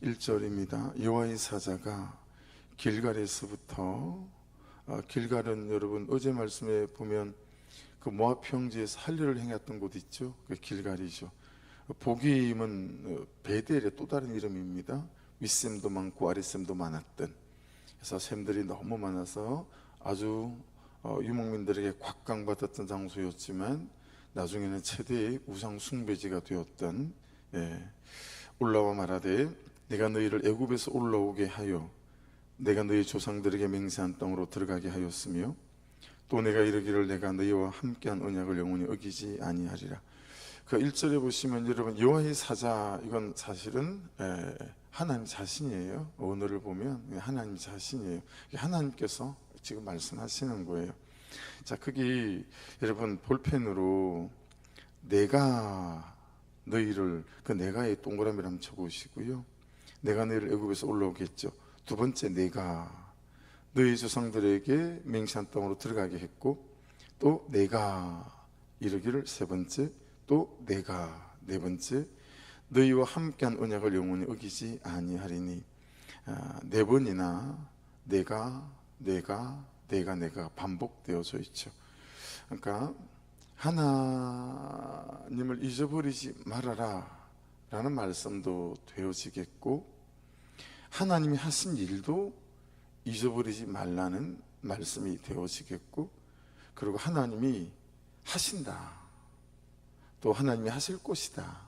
1절입니다. 여호와의 사자가 길갈에서부터, 길갈은 여러분 어제 말씀에 보면 그 모압 평지에서 할례를 행했던 곳 있죠. 그 길갈이죠. 보기임은 베델의 또 다른 이름입니다. 윗샘도 많고 아랫샘도 많았던, 그래서 샘들이 너무 많아서 아주 유목민들에게 곽강받았던 장소였지만 나중에는 최대의 우상 숭배지가 되었던, 올라와 말하되 내가 너희를 애굽에서 올라오게 하여 내가 너희 조상들에게 맹세한 땅으로 들어가게 하였으며 또 내가 이르기를 내가 너희와 함께한 언약을 영원히 어기지 아니하리라. 그 1절에 보시면 여러분 여호와의 사자, 이건 사실은 하나님 자신이에요. 언어를 보면 하나님 자신이에요. 하나님께서 지금 말씀하시는 거예요. 자, 거기 여러분 볼펜으로 내가 너희를, 그 내가의 동그라미를 한번 쳐보시고요. 내가 너희를 애굽에서 올라오게 했죠. 두 번째, 내가 너희 조상들에게 맹세한 땅으로 들어가게 했고, 또 내가 이르기를 세 번째, 또 내가 네 번째, 너희와 함께한 언약을 영원히 어기지 아니하리니. 네 번이나 내가 반복되어져 있죠. 그러니까 하나님을 잊어버리지 말아라 라는 말씀도 되어지겠고, 하나님이 하신 일도 잊어버리지 말라는 말씀이 되어지겠고, 그리고 하나님이 하신다, 또 하나님이 하실 것이다,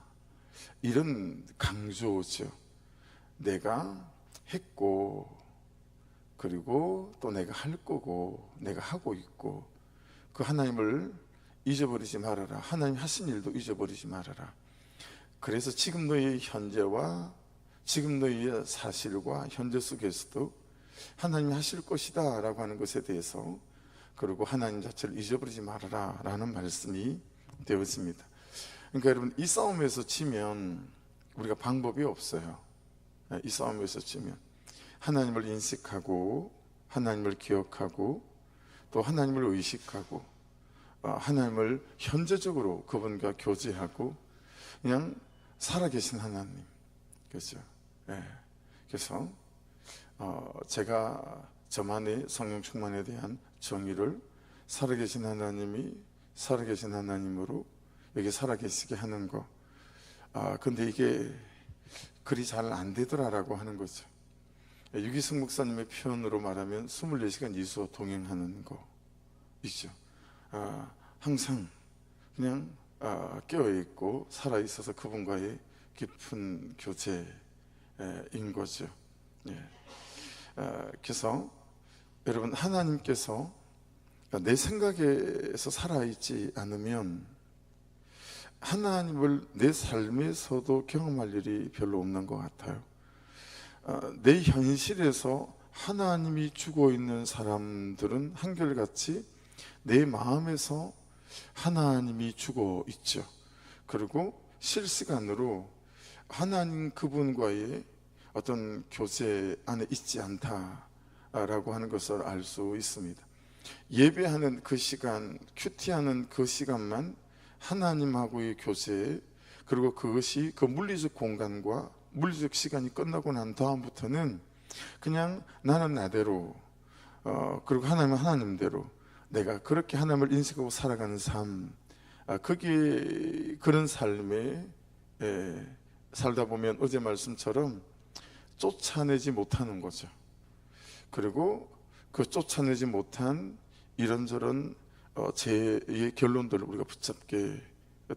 이런 강조죠. 내가 했고, 그리고 또 내가 할 거고, 내가 하고 있고, 그 하나님을 잊어버리지 말아라. 하나님 하신 일도 잊어버리지 말아라. 그래서 지금 너의 현재와 지금 너의 사실과 현재 속에서도 하나님이 하실 것이다 라고 하는 것에 대해서, 그리고 하나님 자체를 잊어버리지 말아라 라는 말씀이 되어집니다. 그러니까 여러분, 이 싸움에서 지면 우리가 방법이 없어요. 이 싸움에서 지면 하나님을 인식하고, 하나님을 기억하고, 또 하나님을 의식하고, 하나님을 현재적으로 그분과 교제하고, 그냥 살아계신 하나님, 그렇죠? 그래서 제가 저만의 성령 충만에 대한 정의를 살아계신 하나님이 살아계신 하나님으로 여기 살아계시게 하는 거. 근데 이게 그리 잘 안 되더라라고 하는 거죠. 유기승 목사님의 표현으로 말하면 24시간 이수와 동행하는 거 있죠. 항상 그냥 깨어있고 살아있어서 그분과의 깊은 교제인 거죠. 그래서 여러분, 하나님께서 내 생각에서 살아있지 않으면 하나님을 내 삶에서도 경험할 일이 별로 없는 것 같아요. 내 현실에서 하나님이 주고 있는 사람들은 한결같이 내 마음에서 하나님이 주고 있죠. 그리고 실시간으로 하나님 그분과의 어떤 교제 안에 있지 않다라고 하는 것을 알 수 있습니다. 예배하는 그 시간, 큐티하는 그 시간만 하나님하고의 교제, 그리고 그것이 그 물리적 공간과 물리적 시간이 끝나고 난 다음부터는 그냥 나는 나대로, 그리고 하나님은 하나님대로 내가 그렇게 하나님을 인식하고 살아가는 삶, 거기에 그런 삶에 살다 보면 어제 말씀처럼 쫓아내지 못하는 거죠. 그리고 그 쫓아내지 못한 이런저런 죄의 결론들을 우리가 붙잡게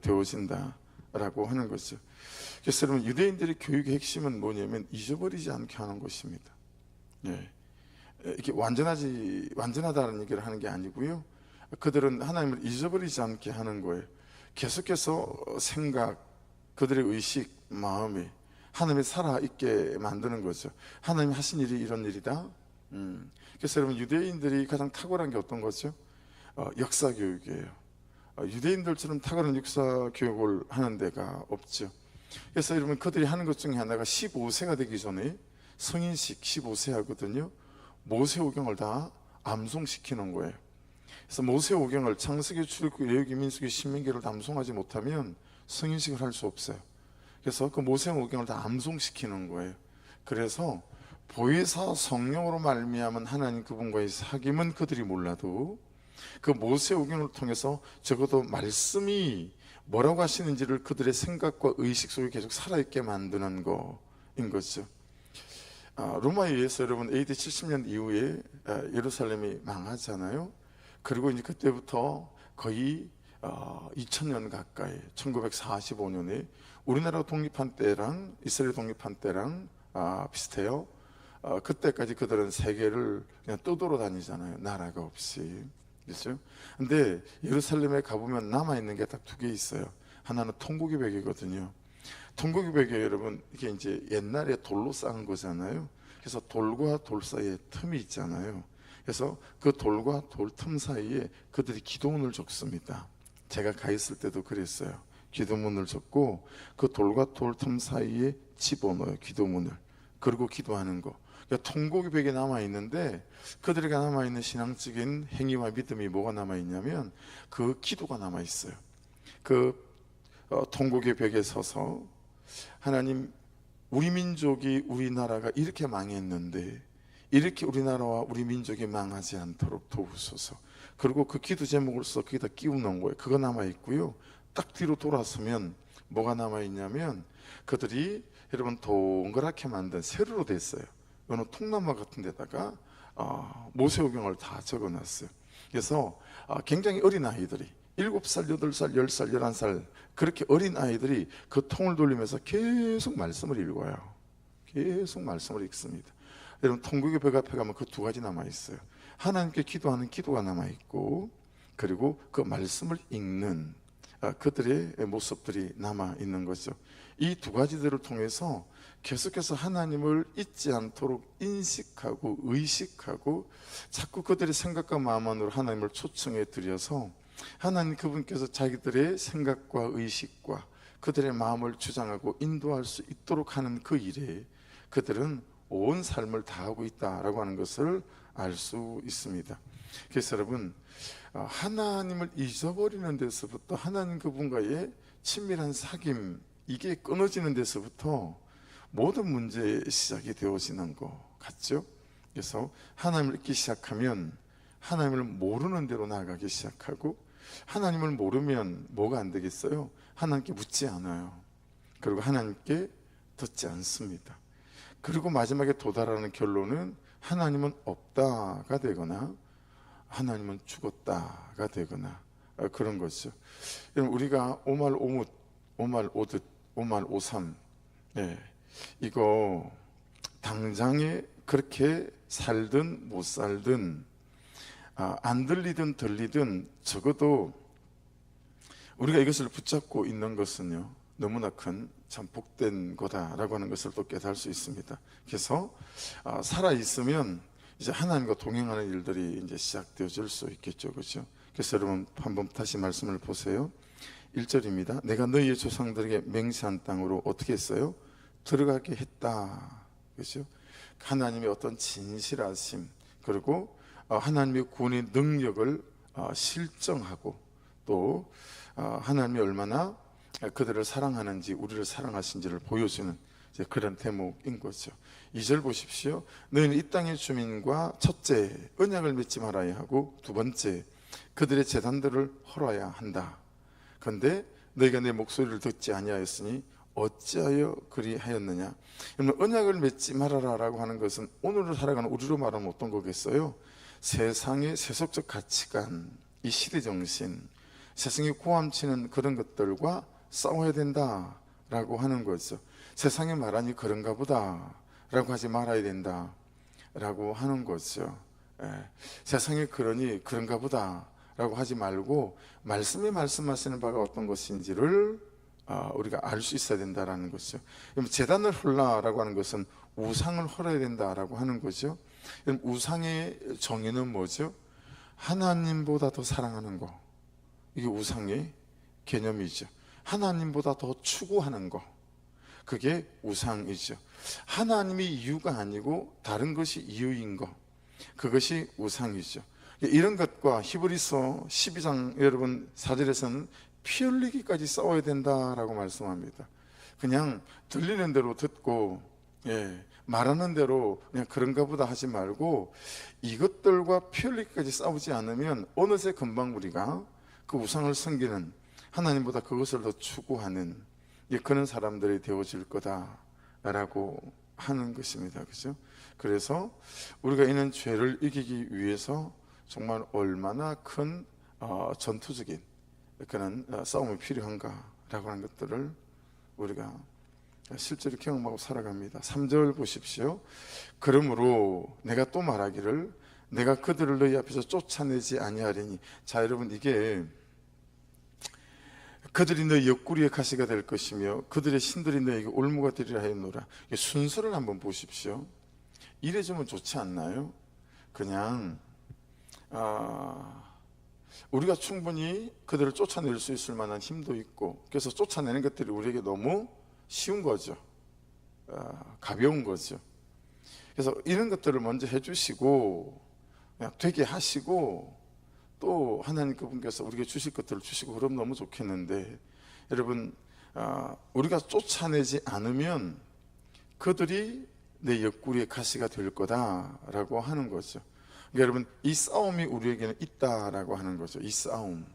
되어진다라고 하는 거죠. 그래서 여러분, 유대인들의 교육의 핵심은 뭐냐면 잊어버리지 않게 하는 것입니다. 이게 완전하다는 얘기를 하는 게 아니고요. 그들은 하나님을 잊어버리지 않게 하는 거예요. 계속해서 생각, 그들의 의식, 마음이 하나님이 살아있게 만드는 거죠. 하나님이 하신 일이 이런 일이다. 그래서 여러분, 유대인들이 가장 탁월한 게 어떤 거죠? 역사 교육이에요. 유대인들처럼 탁월한 역사 교육을 하는 데가 없죠. 그래서 여러분, 그들이 하는 것 중에 하나가 15세가 되기 전에 성인식 15세 하거든요. 모세오경을 다 암송시키는 거예요. 그래서 모세오경을 창세기, 출애굽기, 레위기, 민수기, 신명기를 다 암송하지 못하면 성인식을 할 수 없어요. 그래서 그 모세오경을 다 암송시키는 거예요. 그래서 보혜사 성령으로 말미암은 하나님 그분과의 사귐은 그들이 몰라도 그 모세오경을 통해서 적어도 말씀이 뭐라고 하시는지를 그들의 생각과 의식 속에 계속 살아있게 만드는 거인 거죠. 로마에 의해서 여러분 AD 70년 이후에 예루살렘이 망하잖아요. 그리고 이제 그때부터 거의 2000년 가까이 1945년에 우리나라 독립한 때랑 이스라엘 독립한 때랑 비슷해요. 그때까지 그들은 세계를 그냥 떠돌아 다니잖아요. 나라가 없이. 그렇죠? 근데 예루살렘에 가보면 남아있는 게 딱 두 개 있어요. 하나는 통곡의 벽이거든요. 통곡의 벽에 여러분 이게 이제 옛날에 돌로 쌓은 거잖아요. 그래서 돌과 돌 사이에 틈이 있잖아요. 그래서 그 돌과 돌 틈 사이에 그들이 기도문을 적습니다. 제가 가 있을 때도 그랬어요. 기도문을 적고 그 돌과 돌 틈 사이에 집어넣어요. 기도문을. 그리고 기도하는 거. 그러니까 통곡의 벽에 남아있는데 그들에게 남아있는 신앙적인 행위와 믿음이 뭐가 남아있냐면 그 기도가 남아있어요. 그 통곡의 벽에 서서 하나님, 우리 민족이 우리나라가 이렇게 망했는데 이렇게 우리나라와 우리 민족이 망하지 않도록 도우소서. 그리고 그 기도 제목을 써 거기다 끼워 넣은 거예요. 그거 남아있고요. 딱 뒤로 돌아서면 뭐가 남아있냐면 그들이 여러분 동그랗게 만든 세로로 됐어요. 이거는 통나무 같은 데다가 모세오경을 다 적어놨어요. 그래서 굉장히 어린 아이들이 7살, 8살, 10살, 11살 그렇게 어린 아이들이 그 통을 돌리면서 계속 말씀을 읽어요. 계속 말씀을 읽습니다. 여러분 통곡의 벽 앞에 가면 그 두 가지 남아있어요. 하나님께 기도하는 기도가 남아있고 그리고 그 말씀을 읽는 그들의 모습들이 남아있는 거죠. 이 두 가지들을 통해서 계속해서 하나님을 잊지 않도록 인식하고 의식하고 자꾸 그들의 생각과 마음 안으로 하나님을 초청해 드려서 하나님 그분께서 자기들의 생각과 의식과 그들의 마음을 주장하고 인도할 수 있도록 하는 그 일에 그들은 온 삶을 다하고 있다라고 하는 것을 알 수 있습니다. 그래서 여러분 하나님을 잊어버리는 데서부터 하나님 그분과의 친밀한 사귐 이게 끊어지는 데서부터 모든 문제의 시작이 되어지는 것 같죠. 그래서 하나님을 잊기 시작하면 하나님을 모르는 대로 나아가기 시작하고 하나님을 모르면 뭐가 안 되겠어요? 하나님께 묻지 않아요. 그리고 하나님께 듣지 않습니다. 그리고 마지막에 도달하는 결론은 하나님은 없다가 되거나 하나님은 죽었다가 되거나 그런 거죠. 우리가 오말오뭇, 오말오듯, 오말오삼 이거 당장에 그렇게 살든 못 살든 안 들리든 들리든 적어도 우리가 이것을 붙잡고 있는 것은요 너무나 큰 참 복된 거다라고 하는 것을 또 깨달을 수 있습니다. 그래서 살아있으면 이제 하나님과 동행하는 일들이 이제 시작되어질 수 있겠죠. 그렇죠? 그래서 여러분 한번 다시 말씀을 보세요. 1절입니다. 내가 너희의 조상들에게 맹세한 땅으로 어떻게 했어요? 들어가게 했다. 그렇죠? 하나님의 어떤 진실하심 그리고 하나님의 구원의 능력을 실정하고 또 하나님이 얼마나 그들을 사랑하는지 우리를 사랑하신지를 보여주는 이제 그런 대목인 거죠. 2절 보십시오. 너희는 이 땅의 주민과 첫째 언약을 맺지 말아야 하고 두 번째 그들의 제단들을 헐어야 한다. 그런데 너희가 내 목소리를 듣지 아니하였으니 어찌하여 그리하였느냐. 여러분 언약을 맺지 말아라 라고 하는 것은 오늘을 살아가는 우리로 말하면 어떤 거겠어요? 세상의 세속적 가치관, 이 시대정신, 세상에 고함치는 그런 것들과 싸워야 된다라고 하는 거죠. 세상에 말하니 그런가 보다 라고 하지 말아야 된다 라고 하는 거죠. 세상에 그러니 그런가 보다 라고 하지 말고 말씀에 말씀하시는 바가 어떤 것인지를 우리가 알 수 있어야 된다라는 거죠. 제단을 헐라라고 하는 것은 우상을 헐어야 된다라고 하는 거죠. 우상의 정의는 뭐죠? 하나님보다 더 사랑하는 거. 이게 우상의 개념이죠. 하나님보다 더 추구하는 거. 그게 우상이죠. 하나님이 이유가 아니고 다른 것이 이유인 거. 그것이 우상이죠. 이런 것과 히브리서 12장 여러분 4절에서는 피 흘리기까지 싸워야 된다라고 말씀합니다. 그냥 들리는 대로 듣고 말하는 대로 그냥 그런가 보다 하지 말고 이것들과 피 흘리기까지 싸우지 않으면 어느새 금방 우리가 그 우상을 섬기는, 하나님보다 그것을 더 추구하는 그런 사람들이 되어질 거다라고 하는 것입니다. 그죠? 그래서 우리가 이는 죄를 이기기 위해서 정말 얼마나 큰 전투적인 그런 싸움이 필요한가라고 하는 것들을 우리가 실제로 경험하고 살아갑니다. 3절 보십시오. 그러므로 내가 또 말하기를 내가 그들을 너희 앞에서 쫓아내지 아니하리니. 자, 여러분, 이게 그들이 너희 옆구리의 가시가 될 것이며 그들의 신들이 너희에게 올무가 되리라 하였노라. 순서를 한번 보십시오. 이래주면 좋지 않나요? 그냥 우리가 충분히 그들을 쫓아낼 수 있을 만한 힘도 있고, 그래서 쫓아내는 것들이 우리에게 너무 쉬운 거죠. 가벼운 거죠. 그래서 이런 것들을 먼저 해주시고 그냥 되게 하시고, 또 하나님 그분께서 우리에게 주실 것들을 주시고 그러면 너무 좋겠는데, 여러분, 우리가 쫓아내지 않으면 그들이 내 옆구리의 가시가 될 거다라고 하는 거죠. 그러니까 여러분, 이 싸움이 우리에게는 있다라고 하는 거죠. 이 싸움.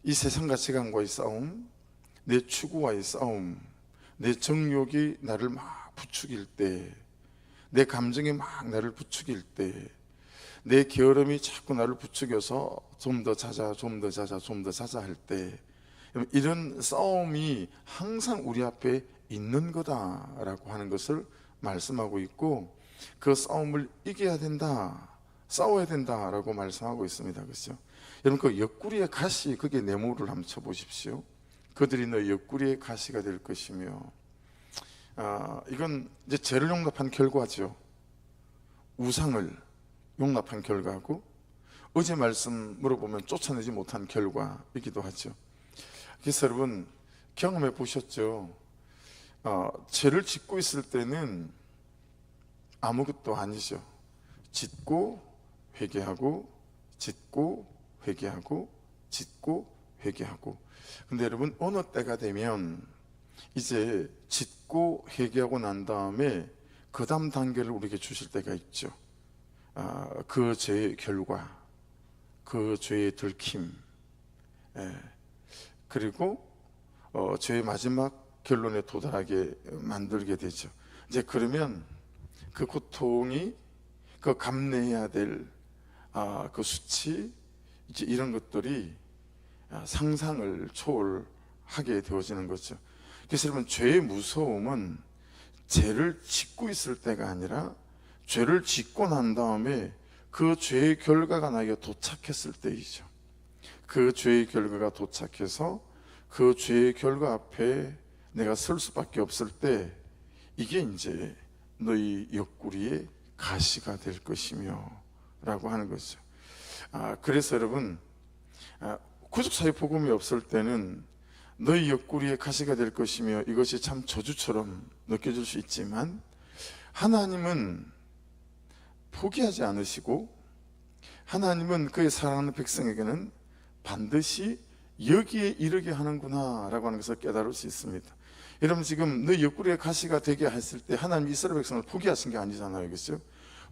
이 세상 가치관과의 싸움, 내 추구와의 싸움, 내 정욕이 나를 막 부추길 때, 내 감정이 막 나를 부추길 때, 내 게으름이 자꾸 나를 부추겨서 좀 더 자자 할 때, 이런 싸움이 항상 우리 앞에 있는 거다라고 하는 것을 말씀하고 있고, 그 싸움을 이겨야 된다, 싸워야 된다라고 말씀하고 있습니다. 그렇죠? 여러분, 그 옆구리의 가시, 그게 네모를 한번 쳐보십시오. 그들이 너희 옆구리의 가시가 될 것이며, 이건 이제 죄를 용납한 결과죠. 우상을 용납한 결과고, 어제 말씀 물어보면 쫓아내지 못한 결과이기도 하죠. 그래서 여러분, 경험해 보셨죠? 죄를 짓고 있을 때는 아무것도 아니죠. 짓고 회개하고, 짓고 회개하고, 짓고 회개하고. 근데 여러분, 어느 때가 되면 이제 짓고 회개하고 난 다음에 그 다음 단계를 우리에게 주실 때가 있죠. 그 죄의 결과, 그 죄의 들킴, 그리고 죄의 마지막 결론에 도달하게 만들게 되죠. 이제 그러면 그 고통이, 그 감내해야 될 그 수치, 이제 이런 것들이 상상을 초월하게 되어지는 거죠. 그래서 여러분, 죄의 무서움은 죄를 짓고 있을 때가 아니라 죄를 짓고 난 다음에 그 죄의 결과가 나에게 도착했을 때이죠. 그 죄의 결과가 도착해서 그 죄의 결과 앞에 내가 설 수밖에 없을 때, 이게 이제 너희 옆구리의 가시가 될 것이며 라고 하는 거죠. 그래서 여러분, 구속사의 복음이 없을 때는 너희 옆구리의 가시가 될 것이며, 이것이 참 저주처럼 느껴질 수 있지만, 하나님은 포기하지 않으시고, 하나님은 그의 사랑하는 백성에게는 반드시 여기에 이르게 하는구나 라고 하는 것을 깨달을 수 있습니다. 여러분, 지금 너희 옆구리에 가시가 되게 했을 때 하나님 이스라엘 백성을 포기하신 게 아니잖아요. 그렇죠?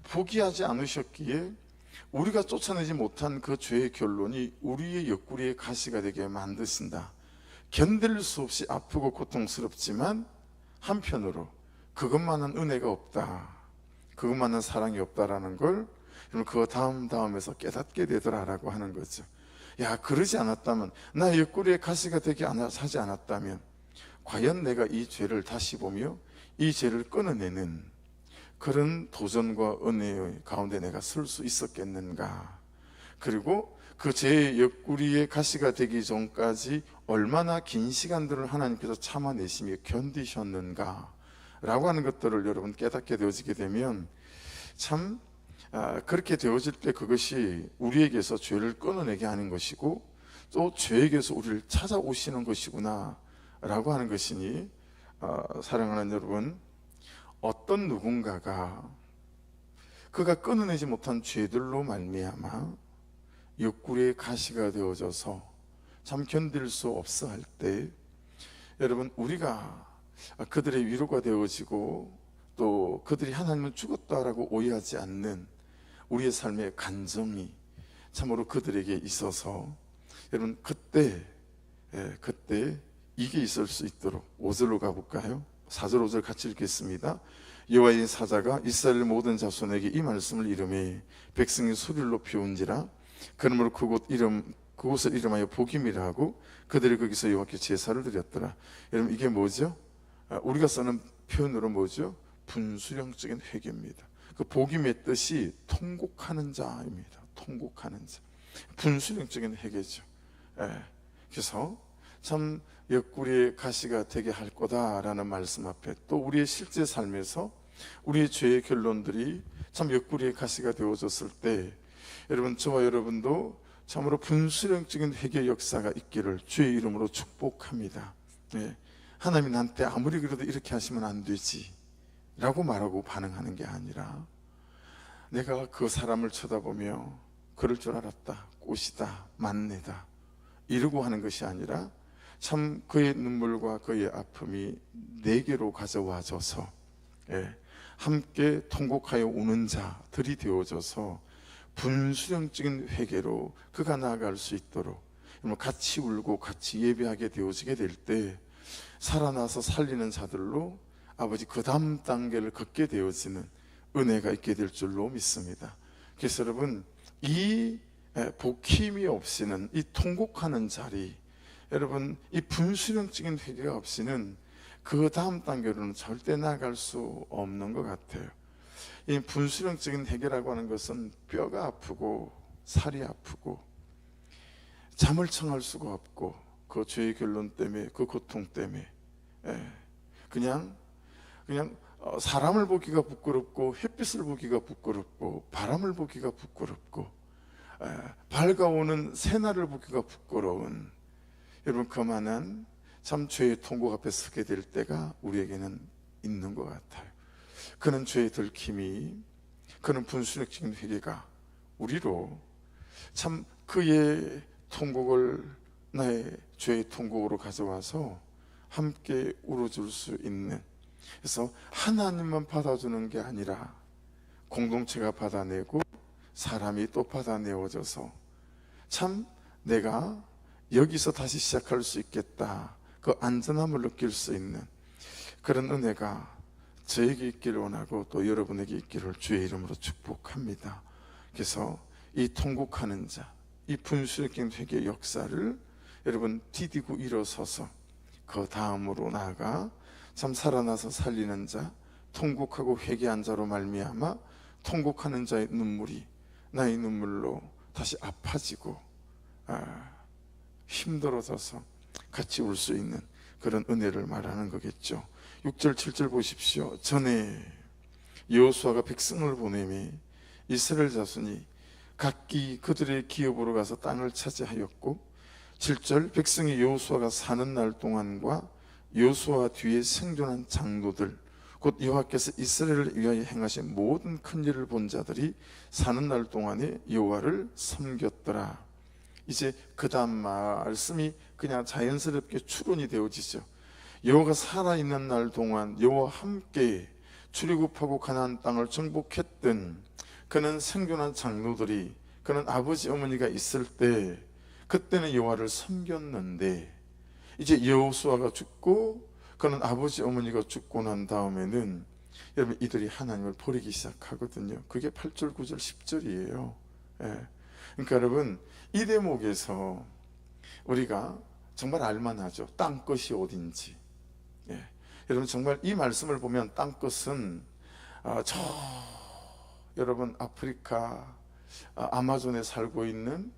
포기하지 않으셨기에 우리가 쫓아내지 못한 그 죄의 결론이 우리의 옆구리에 가시가 되게 만드신다. 견딜 수 없이 아프고 고통스럽지만 한편으로 그것만한 은혜가 없다, 그것만한 사랑이 없다라는 걸 그 다음에서 깨닫게 되더라라고 하는 거죠. 야, 그러지 않았다면, 나 옆구리에 가시가 되게 하지 않았다면 과연 내가 이 죄를 다시 보며 이 죄를 끊어내는 그런 도전과 은혜의 가운데 내가 설 수 있었겠는가. 그리고 그 죄의 옆구리에 가시가 되기 전까지 얼마나 긴 시간들을 하나님께서 참아내시며 견디셨는가 라고 하는 것들을 여러분 깨닫게 되어지게 되면, 참 그렇게 되어질 때 그것이 우리에게서 죄를 끊어내게 하는 것이고, 또 죄에게서 우리를 찾아오시는 것이구나 라고 하는 것이니, 사랑하는 여러분, 어떤 누군가가 그가 끊어내지 못한 죄들로 말미암아 옆구리에 가시가 되어져서 참 견딜 수 없어 할 때, 여러분, 우리가 그들의 위로가 되어지고 또 그들이 하나님은 죽었다라고 오해하지 않는 우리의 삶의 간정이 참으로 그들에게 있어서, 여러분, 그때 이게 있을 수 있도록 5절로 가볼까요? 4절 5절 같이 읽겠습니다. 여호와의 사자가 이스라엘 모든 자손에게 이 말씀을 이르매 백성이 소리를 높이 온지라. 그러므로 그곳을 이름하여 복임이라 하고 그들이 거기서 여호와께 제사를 드렸더라. 여러분, 이게 뭐죠? 우리가 쓰는 표현으로 뭐죠? 분수령적인 회개입니다. 그 복임의 뜻이 통곡하는 자입니다. 통곡하는 자, 분수령적인 회개죠. 그래서 참 옆구리에 가시가 되게 할 거다라는 말씀 앞에 또 우리의 실제 삶에서 우리의 죄의 결론들이 참 옆구리에 가시가 되어졌을 때, 여러분, 저와 여러분도 참으로 분수령적인 회개 역사가 있기를 주의 이름으로 축복합니다. 하나님이 나한테 아무리 그래도 이렇게 하시면 안 되지 라고 말하고 반응하는 게 아니라, 내가 그 사람을 쳐다보며 그럴 줄 알았다, 꽃이다, 만내다 이러고 하는 것이 아니라 참 그의 눈물과 그의 아픔이 내게로 가져와져서 함께 통곡하여 우는 자들이 되어져서 분수령적인 회개로 그가 나아갈 수 있도록 같이 울고 같이 예배하게 되어지게 될 때 살아나서 살리는 자들로 아버지 그 다음 단계를 걷게 되어지는 은혜가 있게 될 줄로 믿습니다. 그래서 여러분, 이 복힘이 없이는, 이 통곡하는 자리, 여러분, 이 분수령적인 회개가 없이는 그 다음 단계로는 절대 나아갈 수 없는 것 같아요. 이 분수령적인 회개라고 하는 것은 뼈가 아프고 살이 아프고 잠을 청할 수가 없고 그 죄의 결론 때문에, 그 고통 때문에 그냥 사람을 보기가 부끄럽고 햇빛을 보기가 부끄럽고 바람을 보기가 부끄럽고 밝아오는 새날을 보기가 부끄러운, 여러분, 그만한 참 죄의 통곡 앞에 서게 될 때가 우리에게는 있는 것 같아요. 그는 죄의 들킴이, 그는 분수령적인 회개가 우리로 참 그의 통곡을 나의 죄의 통곡으로 가져와서 함께 울어줄 수 있는, 그래서 하나님만 받아주는 게 아니라 공동체가 받아내고 사람이 또 받아내어져서 참 내가 여기서 다시 시작할 수 있겠다, 그 안전함을 느낄 수 있는 그런 은혜가 저에게 있기를 원하고 또 여러분에게 있기를 주의 이름으로 축복합니다. 그래서 이 통곡하는 자, 이 분수령적인 회개의 역사를 여러분 디디고 일어서서 그 다음으로 나아가 참 살아나서 살리는 자, 통곡하고 회개한 자로 말미암아 통곡하는 자의 눈물이 나의 눈물로 다시 아파지고 힘들어져서 같이 울 수 있는 그런 은혜를 말하는 거겠죠. 6절 7절 보십시오. 전에 여호수아가 백성을 보내매 이스라엘 자손이 각기 그들의 기업으로 가서 땅을 차지하였고, 7절 백성이 여호수아가 사는 날 동안과 여호수아 뒤에 생존한 장로들 곧 여호와께서 이스라엘을 위하여 행하신 모든 큰 일을 본 자들이 사는 날 동안에 여호와를 섬겼더라. 이제 그 다음 말씀이 그냥 자연스럽게 추론이 되어지죠. 여호와가 살아있는 날 동안 여호와 함께 출애굽하고 가나안 땅을 정복했던 그는 생존한 장로들이, 그는 아버지 어머니가 있을 때 그때는 여호와를 섬겼는데, 이제 여호수아가 죽고 그는 아버지 어머니가 죽고 난 다음에는 여러분 이들이 하나님을 버리기 시작하거든요. 그게 8절 9절 10절이에요 그러니까 여러분, 이 대목에서 우리가 정말 알만하죠. 땅끝이 어딘지. 여러분, 정말 이 말씀을 보면 땅끝은 여러분 아프리카 아마존에 살고 있는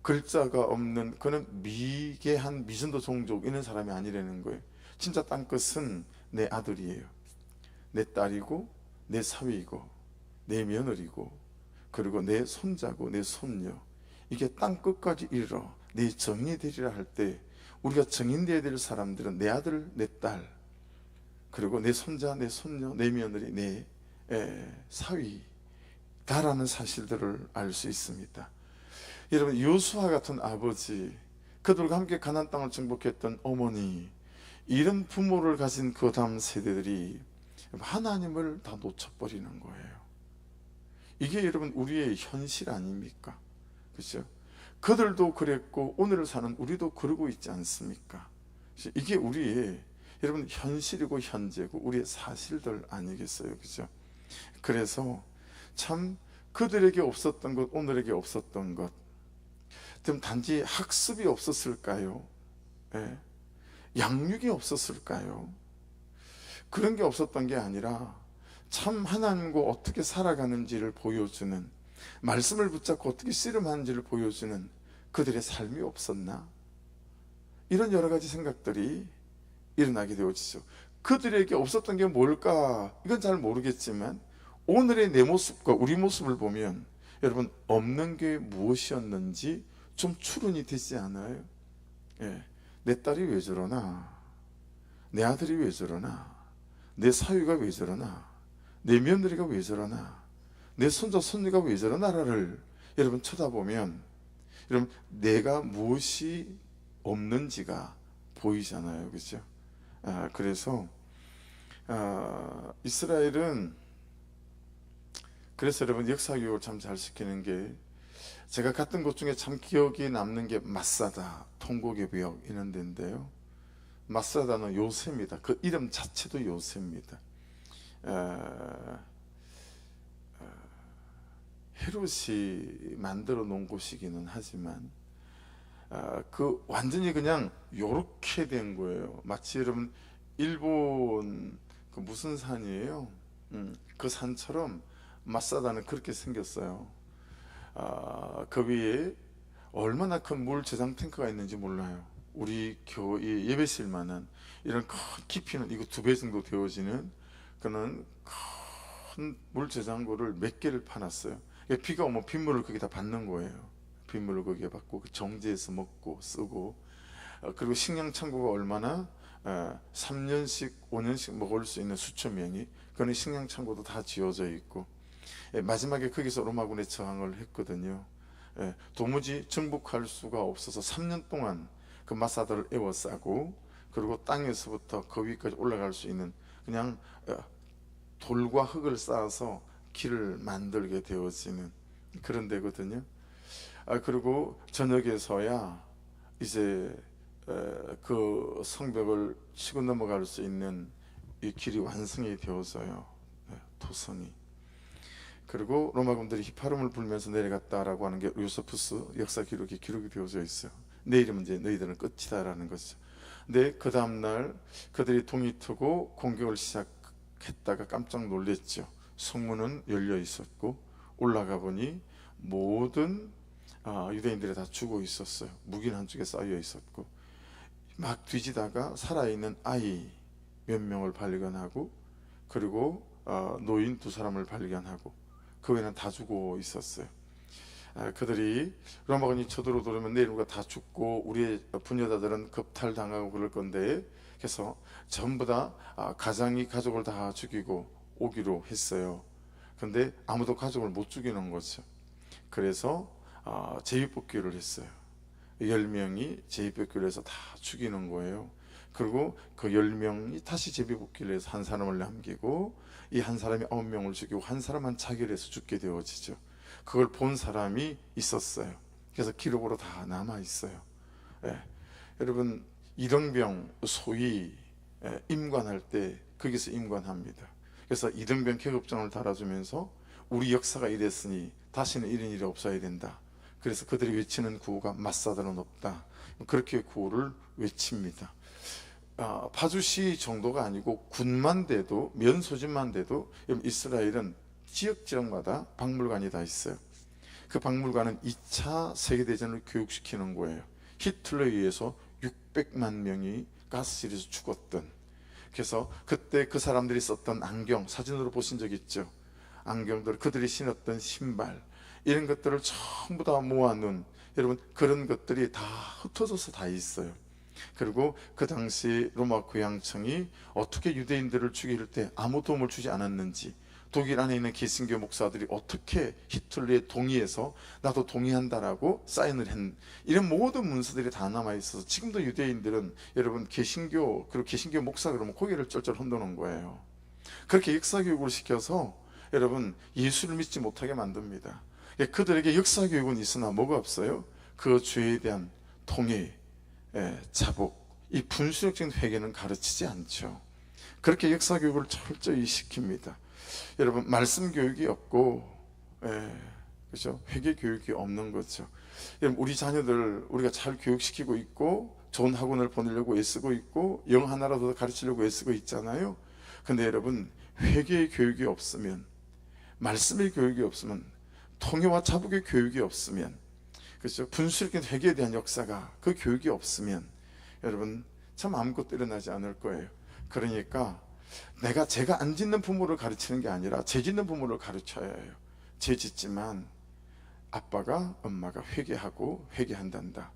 글자가 없는 그는 미개한 미전도 종족 있는 사람이 아니라는 거예요. 진짜 땅끝은 내 아들이에요. 내 딸이고 내 사위이고 내 며느리고 그리고 내 손자고 내 손녀, 이게 땅끝까지 이르러 내 정인이 되리라 할 때 우리가 정인되어야 될 사람들은 내 아들 내 딸 그리고 내 손자 내 손녀 내 며느리 내 사위다라는 사실들을 알 수 있습니다. 여러분, 여호수아 같은 아버지, 그들과 함께 가나안 땅을 정복했던 어머니, 이런 부모를 가진 그 다음 세대들이 하나님을 다 놓쳐버리는 거예요. 이게 여러분 우리의 현실 아닙니까? 그렇죠? 그들도 그랬고 오늘을 사는 우리도 그러고 있지 않습니까? 이게 우리의 여러분 현실이고 현재고 우리의 사실들 아니겠어요? 그죠? 그래서 참 그들에게 없었던 것, 오늘에게 없었던 것, 그럼 단지 학습이 없었을까요? 예. 양육이 없었을까요? 그런 게 없었던 게 아니라 참 하나님과 어떻게 살아가는지를 보여주는, 말씀을 붙잡고 어떻게 씨름하는지를 보여주는 그들의 삶이 없었나? 이런 여러 가지 생각들이 일어나게 되어지죠. 그들에게 없었던 게 뭘까? 이건 잘 모르겠지만 오늘의 내 모습과 우리 모습을 보면 여러분 없는 게 무엇이었는지 좀 추론이 되지 않아요? 예. 내 딸이 왜 저러나? 내 아들이 왜 저러나? 내 사위가 왜 저러나? 내 며느리가 왜 저러나? 내 손자 손녀가 왜 저러나를 여러분 쳐다보면 여러분 내가 무엇이 없는지가 보이잖아요. 그렇죠? 그래서 이스라엘은 그래서 여러분 역사 교육을 참 잘 시키는 게 제가 갔던 곳 중에 참 기억이 남는 게 마사다 통곡의 벽 이런 데인데요. 마사다는 요새입니다. 그 이름 자체도 요새입니다. 헤롯이 만들어 놓은 곳이기는 하지만 그 완전히 그냥 요렇게 된 거예요. 마치 여러분 일본 그 무슨 산이에요? 그 산처럼 마사다는 그렇게 생겼어요. 그 위에 얼마나 큰 물 저장 탱크가 있는지 몰라요. 우리 교회 예배실만한 이런 큰 깊이는 이거 2배 정도 되어지는 그런 큰 물 저장고를 몇 개를 파놨어요. 비가 오면 빗물을 거기다 받는 거예요. 빗물을 거기에 받고 정지해서 먹고 쓰고 그리고 식량 창고가 얼마나 3년씩 5년씩 먹을 수 있는 수천 명이 그런 식량 창고도 다 지어져 있고 마지막에 거기서 로마군에 저항을 했거든요. 도무지 정복할 수가 없어서 3년 동안 그 마사다를 에워싸고 그리고 땅에서부터 그 위까지 올라갈 수 있는 그냥 돌과 흙을 쌓아서 길을 만들게 되어지는 그런 데거든요. 그리고 저녁에서야 이제 그 성벽을 치고 넘어갈 수 있는 이 길이 완성이 되어져요. 토성이. 그리고 로마군들이 휘파람을 불면서 내려갔다라고 하는 게 요세푸스 역사 기록이 되어져 있어요. 내일이면 이제 너희들은 끝이다라는 거죠. 근데 그 다음날 그들이 동이 트고 공격을 시작했다가 깜짝 놀랐죠. 성문은 열려 있었고 올라가 보니 모든 유대인들이 다 죽어 있었어요. 무기는 한쪽에 쌓여 있었고 막 뒤지다가 살아있는 아이 몇 명을 발견하고 그리고 노인 2사람을 발견하고 그 외에는 다 죽어 있었어요. 그들이 로마군이 쳐들어오면 내일 우리가 다 죽고 우리의 부녀자들은 겁탈당하고 그럴 건데 그래서 전부 다 가장이 가족을 다 죽이고 오기로 했어요. 근데 아무도 가족을 못 죽이는 거죠. 그래서 제비뽑기를 했어요. 10명이 제비뽑기를 해서 다 죽이는 거예요. 그리고 그 10명이 다시 제비뽑기를 해서 한 사람을 남기고 이 한 사람이 9명을 죽이고 한 사람만 자결해서 죽게 되어지죠. 그걸 본 사람이 있었어요. 그래서 기록으로 다 남아 있어요. 여러분 이등병 소위 임관할 때 거기서 임관합니다. 그래서 이등병 계급장을 달아주면서 우리 역사가 이랬으니 다시는 이런 일이 없어야 된다. 그래서 그들이 외치는 구호가 마사다는 없다. 그렇게 구호를 외칩니다. 파주시 정도가 아니고 군만 돼도 면소집만 돼도 이스라엘은 지역마다 박물관이 다 있어요. 그 박물관은 2차 세계대전을 교육시키는 거예요. 히틀러에 의해서 600만 명이 가스실에서 죽었던. 그래서 그때 그 사람들이 썼던 안경 사진으로 보신 적 있죠. 안경들 그들이 신었던 신발 이런 것들을 전부 다 모아놓은 여러분 그런 것들이 다 흩어져서 다 있어요. 그리고 그 당시 로마 교양청이 어떻게 유대인들을 죽일 때 아무 도움을 주지 않았는지 독일 안에 있는 개신교 목사들이 어떻게 히틀러에 동의해서 나도 동의한다라고 사인을 했는, 이런 모든 문서들이 다 남아 있어서 지금도 유대인들은 여러분 개신교, 그리고 개신교 목사 그러면 고개를 쩔쩔 흔드는 거예요. 그렇게 역사 교육을 시켜서 여러분 예수를 믿지 못하게 만듭니다. 그들에게 역사 교육은 있으나 뭐가 없어요? 그 죄에 대한 통회, 자복, 이 분수적인 회개는 가르치지 않죠. 그렇게 역사 교육을 철저히 시킵니다. 여러분 말씀 교육이 없고, 그렇죠? 회개 교육이 없는 거죠. 여러분 우리 자녀들 우리가 잘 교육시키고 있고 좋은 학원을 보내려고 애쓰고 있고 영어 하나라도 더 가르치려고 애쓰고 있잖아요. 근데 여러분 회개의 교육이 없으면, 말씀의 교육이 없으면, 통회와 자복의 교육이 없으면, 그렇죠? 분수적인 회개에 대한 역사가, 그 교육이 없으면 여러분 참 아무것도 일어나지 않을 거예요. 그러니까 제가 안 짓는 부모를 가르치는 게 아니라 죄 짓는 부모를 가르쳐야 해요. 죄 짓지만 아빠가 엄마가 회개하고 회개한단다.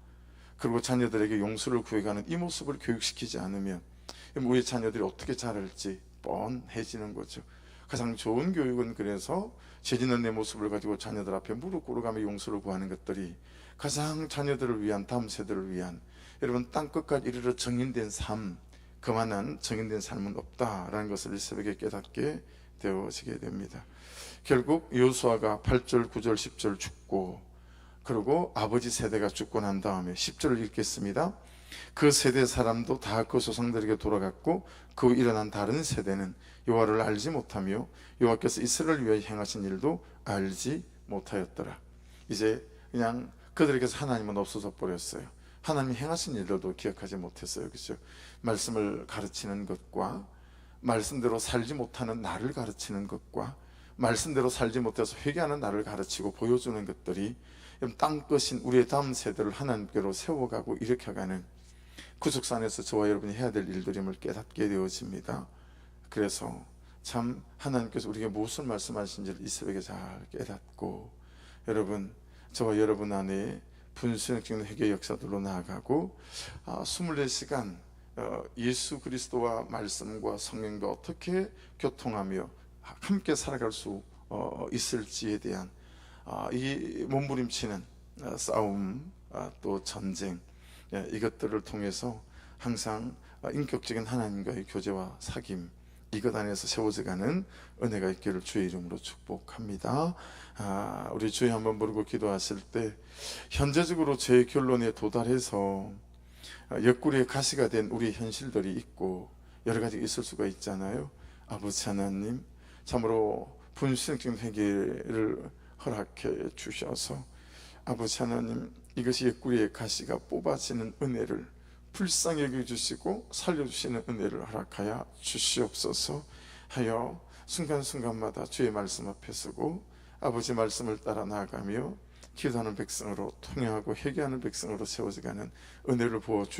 그리고 자녀들에게 용서를 구해가는 이 모습을 교육시키지 않으면 우리 자녀들이 어떻게 자랄지 뻔해지는 거죠. 가장 좋은 교육은 그래서 죄 짓는 내 모습을 가지고 자녀들 앞에 무릎 꿇어가며 용서를 구하는 것들이 가장 자녀들을 위한, 다음 세대를 위한, 여러분 땅끝까지 이르러 정인된 삶, 그만한 정인된 삶은 없다라는 것을 이 새벽에 깨닫게 되어지게 됩니다. 결국 여호수아가 8절, 9절, 10절 죽고, 그리고 아버지 세대가 죽고 난 다음에 10절을 읽겠습니다. 그 세대 사람도 다 그 조상들에게 돌아갔고 그 일어난 다른 세대는 여호와를 알지 못하며 여호와께서 이스라엘을 위하여 행하신 일도 알지 못하였더라. 이제 그냥 그들에게서 하나님은 없어져 버렸어요. 하나님이 행하신 일들도 기억하지 못했어요. 그렇죠? 말씀을 가르치는 것과 말씀대로 살지 못하는 나를 가르치는 것과 말씀대로 살지 못해서 회개하는 나를 가르치고 보여주는 것들이 땅끝인 우리의 다음 세대를 하나님께로 세워가고 일으켜가는 구속사 안에서 저와 여러분이 해야 될 일들임을 깨닫게 되어집니다. 그래서 참 하나님께서 우리에게 무엇을 말씀하신지를 이 새벽에 잘 깨닫고, 여러분 저와 여러분 안에 분수적인 회개 역사들로 나아가고 24시간 예수 그리스도와 말씀과 성령과 어떻게 교통하며 함께 살아갈 수 있을지에 대한 이 몸부림치는 싸움, 또 전쟁, 이것들을 통해서 항상 인격적인 하나님과의 교제와 사귐, 이것 안에서 세워져가는 은혜가 있기를 주의 이름으로 축복합니다. 우리 주여 한번 부르고 기도하실 때 현재적으로 제 결론에 도달해서 옆구리에 가시가 된 우리의 현실들이 있고 여러 가지 있을 수가 있잖아요. 아버지 하나님, 참으로 분수적인 회개를 허락해 주셔서 아버지 하나님, 이것이 옆구리의 가시가 뽑아지는 은혜를 불쌍히 여겨주시고 살려주시는 은혜를 허락하여 주시옵소서 하여 순간순간마다 주의 말씀 앞에 서고 아버지 말씀을 따라 나아가며 기도하는 백성으로, 통행하고 회개하는 백성으로 세워져가는 은혜를 부어주시옵소서.